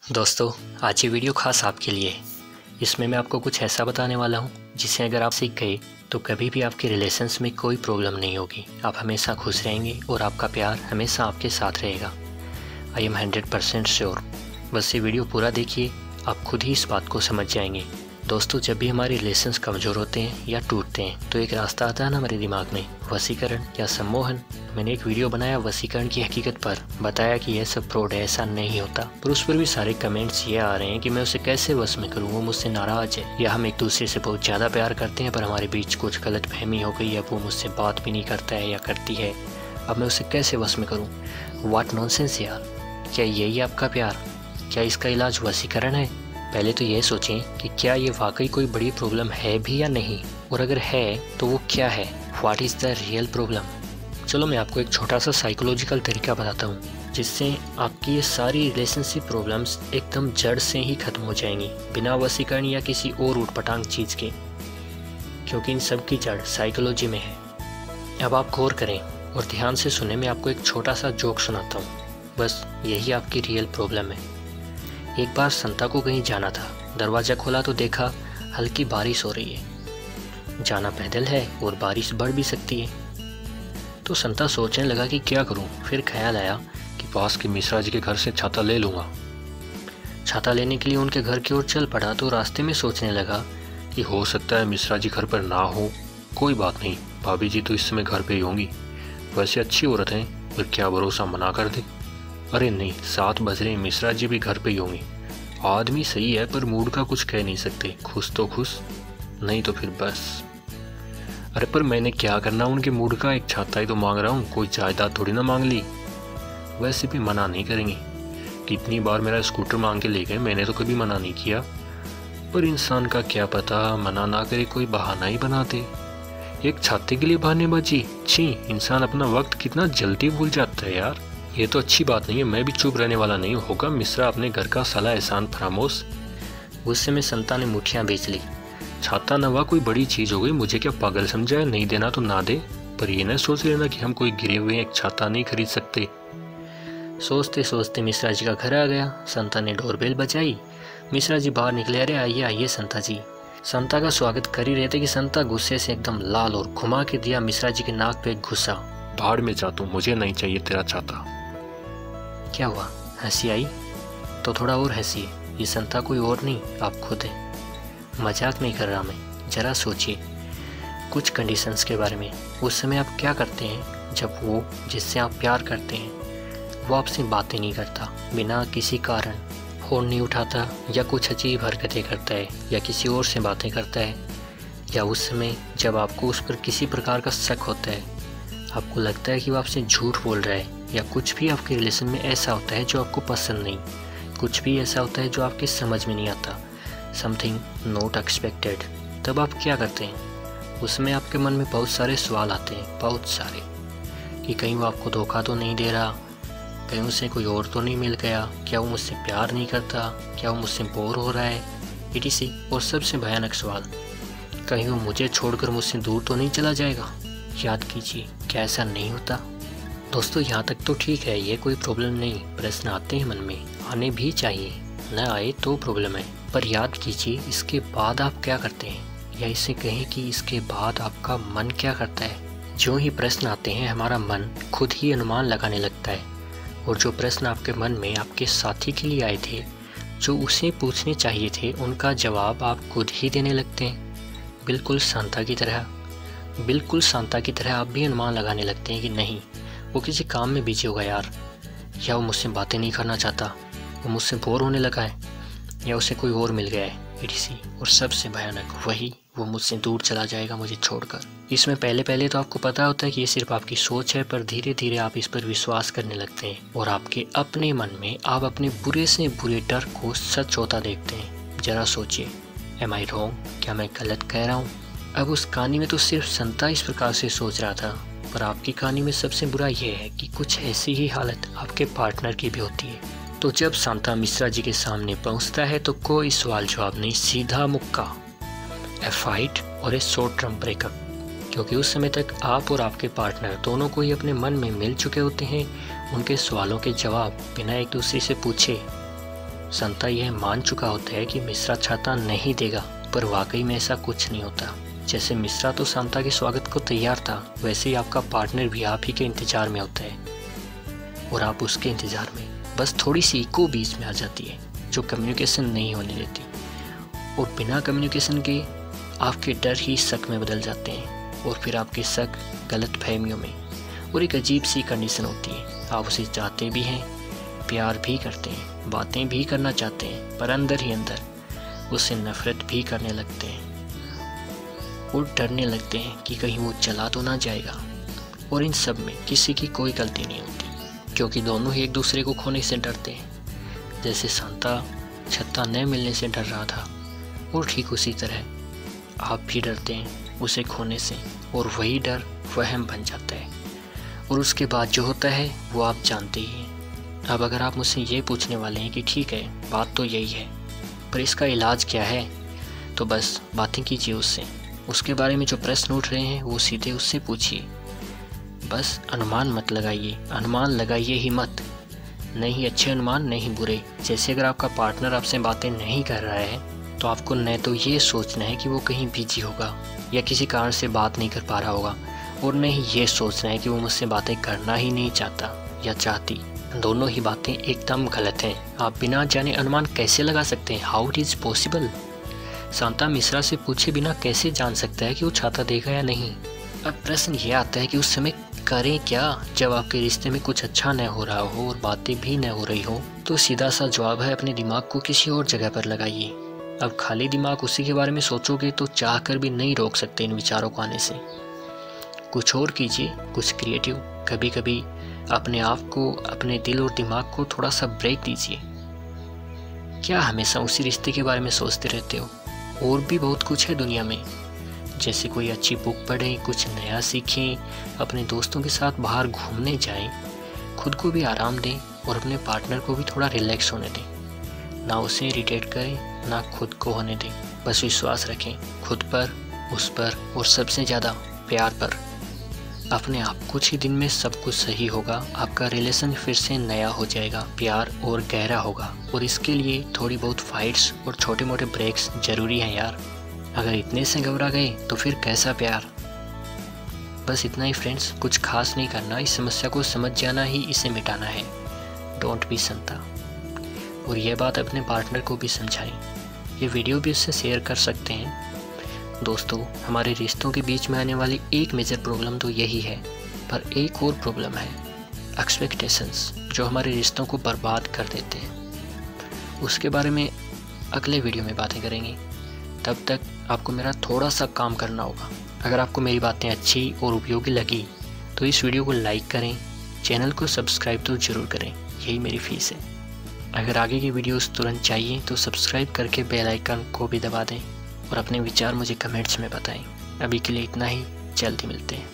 दोस्तों, आज ये वीडियो खास आपके लिए है। इसमें मैं आपको कुछ ऐसा बताने वाला हूँ जिसे अगर आप सीख गए तो कभी भी आपके रिलेशंस में कोई प्रॉब्लम नहीं होगी। आप हमेशा खुश रहेंगे और आपका प्यार हमेशा आपके साथ रहेगा। I am 100% sure. बस ये वीडियो पूरा देखिए, आप खुद ही इस बात को समझ जाएंगे। दोस्तों, जब भी हमारे रिलेशंस कमज़ोर होते हैं या टूटते हैं तो एक रास्ता आता है ना हमारे दिमाग में, वशीकरण या सम्मोहन। मैंने एक वीडियो बनाया वशीकरण की हकीकत पर, बताया कि यह सब फ्रॉड है, ऐसा नहीं होता। पर उस पर भी सारे कमेंट्स ये आ रहे हैं कि मैं उसे कैसे वश में करूँ, वो मुझसे नाराज़ है, या हम एक दूसरे से बहुत ज़्यादा प्यार करते हैं पर हमारे बीच कुछ गलत फहमी हो गई, अब वो मुझसे बात भी नहीं करता है या करती है, अब मैं उसे कैसे वश में करूँ। व्हाट नॉनसेंस यार, क्या यही आपका प्यार? क्या इसका इलाज वशीकरण है? पहले तो ये सोचें कि क्या ये वाकई कोई बड़ी प्रॉब्लम है भी या नहीं, और अगर है तो वो क्या है। What is the real problem. चलो मैं आपको एक छोटा सा साइकोलॉजिकल तरीका बताता हूँ जिससे आपकी ये सारी रिलेशनशिप प्रॉब्लम्स एकदम जड़ से ही ख़त्म हो जाएंगी, बिना वशीकरण या किसी और ऊटपटांग चीज़ के, क्योंकि इन सब की जड़ साइकोलॉजी में है। अब आप गौर करें और ध्यान से सुने। मैं आपको एक छोटा सा जोक सुनाता हूँ, बस यही आपकी रियल प्रॉब्लम है। एक बार संता को कहीं जाना था। दरवाज़ा खोला तो देखा हल्की बारिश हो रही है। जाना पैदल है और बारिश बढ़ भी सकती है। तो संता सोचने लगा कि क्या करूं। फिर ख्याल आया कि पास के मिश्रा जी के घर से छाता ले लूँगा। छाता लेने के लिए उनके घर की ओर चल पड़ा तो रास्ते में सोचने लगा कि हो सकता है मिश्रा जी घर पर ना हो। कोई बात नहीं, भाभी जी तो इस समय घर पर ही होंगी, वैसे अच्छी औरत हैं, पर क्या भरोसा मना कर दे। अरे नहीं, 7 बज रहे, मिश्रा जी भी घर पे ही होंगी। आदमी सही है पर मूड का कुछ कह नहीं सकते, खुश तो खुश, नहीं तो फिर बस। अरे पर मैंने क्या करना उनके मूड का, एक छाता ही तो मांग रहा हूँ, कोई जायदाद थोड़ी ना मांग ली। वैसे भी मना नहीं करेंगे, कितनी बार मेरा स्कूटर मांग के ले गए, मैंने तो कभी मना नहीं किया। पर इंसान का क्या पता, मना ना करे कोई बहाना ही बना दे। एक छाते के लिए बहानेबाजी, छी, इंसान अपना वक्त कितना जल्दी भूल जाता है यार। ये तो अच्छी बात नहीं है। मैं भी चुप रहने वाला नहीं, होगा मिश्रा अपने घर का साला एहसान फरामोश। गुस्से में संता ने मुठियां बेच ली। छाता नवा कोई बड़ी चीज हो गई, मुझे क्या पागल समझा है, नहीं देना तो ना दे, पर ये न सोच लेना कि हम कोई गिरे हुए एक छाता नहीं खरीद सकते। सोचते सोचते मिश्रा जी का घर आ गया। संता ने डोरबेल बजाई। मिश्रा जी बाहर निकले। अरे आइए आइए संता जी। संता का स्वागत कर ही रहे थे कि संता गुस्से से एकदम लाल और घुमा के दिया मिश्रा जी के नाक पे घुसा। भाड़ में जा तू, मुझे नहीं चाहिए तेरा छाता। क्या हुआ, हंसी आई? तो थोड़ा और हंसिए। ये संता कोई और नहीं, आप खुद हैं। मजाक नहीं कर रहा मैं, जरा सोचिए कुछ कंडीशंस के बारे में। उस समय आप क्या करते हैं जब वो जिससे आप प्यार करते हैं वो आपसे बातें नहीं करता, बिना किसी कारण फ़ोन नहीं उठाता, या कुछ अजीब हरकतें करता है, या किसी और से बातें करता है, या उस समय जब आपको उस पर किसी प्रकार का शक होता है, आपको लगता है कि वो आपसे झूठ बोल रहा है, या कुछ भी आपके रिलेशन में ऐसा होता है जो आपको पसंद नहीं, कुछ भी ऐसा होता है जो आपके समझ में नहीं आता, समथिंग नॉट एक्सपेक्टेड, तब आप क्या करते हैं? उसमें आपके मन में बहुत सारे सवाल आते हैं, बहुत सारे, कि कहीं वो आपको धोखा तो नहीं दे रहा, कहीं उसे कोई और तो नहीं मिल गया, क्या वो मुझसे प्यार नहीं करता, क्या वो मुझसे बोर हो रहा है, etc। और सबसे भयानक सवाल, कहीं वो मुझे छोड़कर मुझसे दूर तो नहीं चला जाएगा। याद कीजिए, क्या ऐसा नहीं होता? दोस्तों, यहाँ तक तो ठीक है, ये कोई प्रॉब्लम नहीं। प्रश्न आते हैं मन में, आने भी चाहिए, न आए तो प्रॉब्लम है। पर याद कीजिए इसके बाद आप क्या करते हैं, या इसे कहें कि इसके बाद आपका मन क्या करता है। जो ही प्रश्न आते हैं हमारा मन खुद ही अनुमान लगाने लगता है, और जो प्रश्न आपके मन में आपके साथी के लिए आए थे, जो उसे पूछने चाहिए थे, उनका जवाब आप खुद ही देने लगते हैं। बिल्कुल शांता की तरह आप भी अनुमान लगाने लगते हैं कि नहीं, वो किसी काम में बिजी होगा यार, या वो मुझसे बातें नहीं करना चाहता, वो मुझसे बोर होने लगा है, या उसे कोई और मिल गया है, etc। और सबसे भयानक वही, वो मुझसे दूर चला जाएगा मुझे छोड़कर। इसमें पहले तो आपको पता होता है कि ये सिर्फ आपकी सोच है, पर धीरे धीरे आप इस पर विश्वास करने लगते हैं, और आपके अपने मन में आप अपने बुरे से बुरे डर को सच होता देखते हैं। जरा सोचिए, एम आई रॉन्ग, क्या मैं गलत कह रहा हूँ? अब उस कहानी में तो सिर्फ संता इस प्रकार से सोच रहा था, पर आपकी कहानी में सबसे बुरा यह है कि कुछ ऐसी ही हालत आपके पार्टनर की भी होती है। तो जब संता मिश्रा जी के सामने पहुंचता है तो कोई सवाल जवाब नहीं, सीधा मुक्का, ए फाइट और ए शॉर्ट टर्म ब्रेकअप। क्योंकि उस समय तक आप और आपके पार्टनर दोनों को ही अपने मन में मिल चुके होते हैं। उनके सवालों के जवाब बिना एक दूसरे से पूछे संता यह मान चुका होता है कि मिश्रा छाता नहीं देगा, पर वाकई में ऐसा कुछ नहीं होता। जैसे मिश्रा तो शांता के स्वागत को तैयार था, वैसे ही आपका पार्टनर भी आप ही के इंतजार में होता है और आप उसके इंतजार में। बस थोड़ी सी इको बीच में आ जाती है जो कम्युनिकेशन नहीं होने देती, और बिना कम्युनिकेशन के आपके डर ही शक में बदल जाते हैं, और फिर आपके शक गलत फहमियों में, और एक अजीब सी कंडीशन होती है। आप उसे चाहते भी हैं, प्यार भी करते हैं, बातें भी करना चाहते हैं, पर अंदर ही अंदर उससे नफरत भी करने लगते हैं और डरने लगते हैं कि कहीं वो चला तो ना जाएगा। और इन सब में किसी की कोई गलती नहीं होती, क्योंकि दोनों ही एक दूसरे को खोने से डरते हैं। जैसे शांता छत्ता न मिलने से डर रहा था, और ठीक उसी तरह आप भी डरते हैं उसे खोने से, और वही डर वहम बन जाता है, और उसके बाद जो होता है वो आप जानते ही हैं। अब अगर आप मुझसे ये पूछने वाले हैं कि ठीक है, बात तो यही है, पर इसका इलाज क्या है, तो बस बातें कीजिए उससे। उसके बारे में जो प्रश्न उठ रहे हैं वो सीधे उससे पूछिए। बस अनुमान मत लगाइए, अनुमान लगाइए ही मत, नहीं अच्छे अनुमान नहीं बुरे। जैसे अगर आपका पार्टनर आपसे बातें नहीं कर रहा है तो आपको न तो ये सोचना है कि वो कहीं बिजी होगा या किसी कारण से बात नहीं कर पा रहा होगा, और न ही ये सोचना है कि वो मुझसे बातें करना ही नहीं चाहता या चाहती। दोनों ही बातें एकदम गलत हैं। आप बिना जाने अनुमान कैसे लगा सकते हैं? How it is possible? Shanta Mishra से पूछे बिना कैसे जान सकता है कि वो छाता देगा या नहीं? अब प्रश्न ये आता है कि उस समय करें क्या जब आपके रिश्ते में कुछ अच्छा न हो रहा हो और बातें भी न हो रही हो? तो सीधा सा जवाब है, अपने दिमाग को किसी और जगह पर लगाइए। अब खाली दिमाग उसी के बारे में सोचोगे तो चाह कर भी नहीं रोक सकते इन विचारों को आने से। कुछ और कीजिए, कुछ क्रिएटिव। कभी कभी अपने आप को, अपने दिल और दिमाग को थोड़ा सा ब्रेक दीजिए। क्या हमेशा उसी रिश्ते के बारे में सोचते रहते हो? और भी बहुत कुछ है दुनिया में। जैसे कोई अच्छी बुक पढ़ें, कुछ नया सीखें, अपने दोस्तों के साथ बाहर घूमने जाएं, खुद को भी आराम दें और अपने पार्टनर को भी थोड़ा रिलैक्स होने दें। ना उसे इरिटेट करें, ना खुद को होने दें। बस विश्वास रखें खुद पर, उस पर, और सबसे ज़्यादा प्यार पर। अपने आप कुछ ही दिन में सब कुछ सही होगा। आपका रिलेशन फिर से नया हो जाएगा, प्यार और गहरा होगा। और इसके लिए थोड़ी बहुत फाइट्स और छोटे मोटे ब्रेक्स ज़रूरी हैं यार। अगर इतने से घबरा गए तो फिर कैसा प्यार? बस इतना ही फ्रेंड्स, कुछ खास नहीं करना। इस समस्या को समझ जाना ही इसे मिटाना है। डोंट बी संता। और यह बात अपने पार्टनर को भी समझाएं। ये वीडियो भी उससे शेयर कर सकते हैं। दोस्तों, हमारे रिश्तों के बीच में आने वाली एक मेजर प्रॉब्लम तो यही है, पर एक और प्रॉब्लम है एक्सपेक्टेशंस, जो हमारे रिश्तों को बर्बाद कर देते हैं। उसके बारे में अगले वीडियो में बातें करेंगे। तब तक आपको मेरा थोड़ा सा काम करना होगा। अगर आपको मेरी बातें अच्छी और उपयोगी लगी तो इस वीडियो को लाइक करें, चैनल को सब्सक्राइब तो ज़रूर करें, यही मेरी फीस है। अगर आगे की वीडियोस तुरंत चाहिए तो सब्सक्राइब करके बेल आइकन को भी दबा दें और अपने विचार मुझे कमेंट्स में बताएं। अभी के लिए इतना ही, जल्दी मिलते हैं।